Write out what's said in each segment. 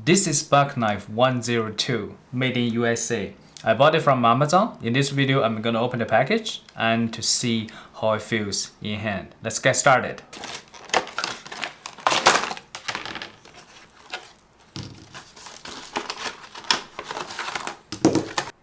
This is buck knife 102, made in USA. I bought it from Amazon. In this video, I'm gonna open the package and to see how it feels in hand. Let's get started.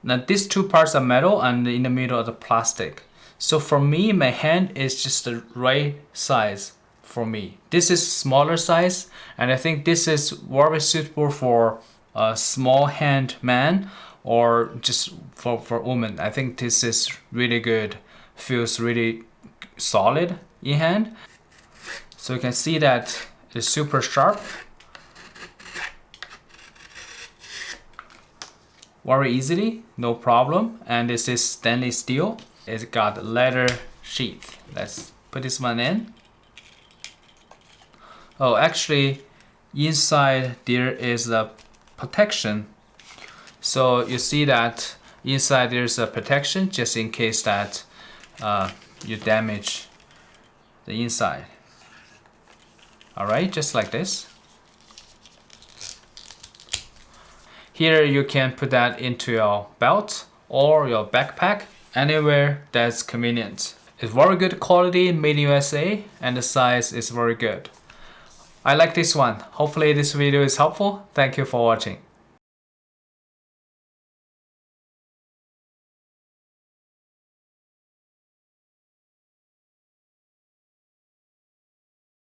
Now these two parts are metal and in the middle are the plastic. So for me, my hand is just the right size for me. This is smaller size, and I think this is very suitable for a small hand man or just for women. I think this is really good. Feels really solid in hand. So you can see that it's super sharp. Very easily, no problem. And this is stainless steel. It's got leather sheath. Let's put this one in. Oh, actually, inside there is a protection. So you see that inside there's a protection just in case that you damage the inside. All right, just like this. Here you can put that into your belt or your backpack, anywhere that's convenient. It's very good quality, made in USA, and the size is very good. I like this one. Hopefully this video is helpful. Thank you for watching.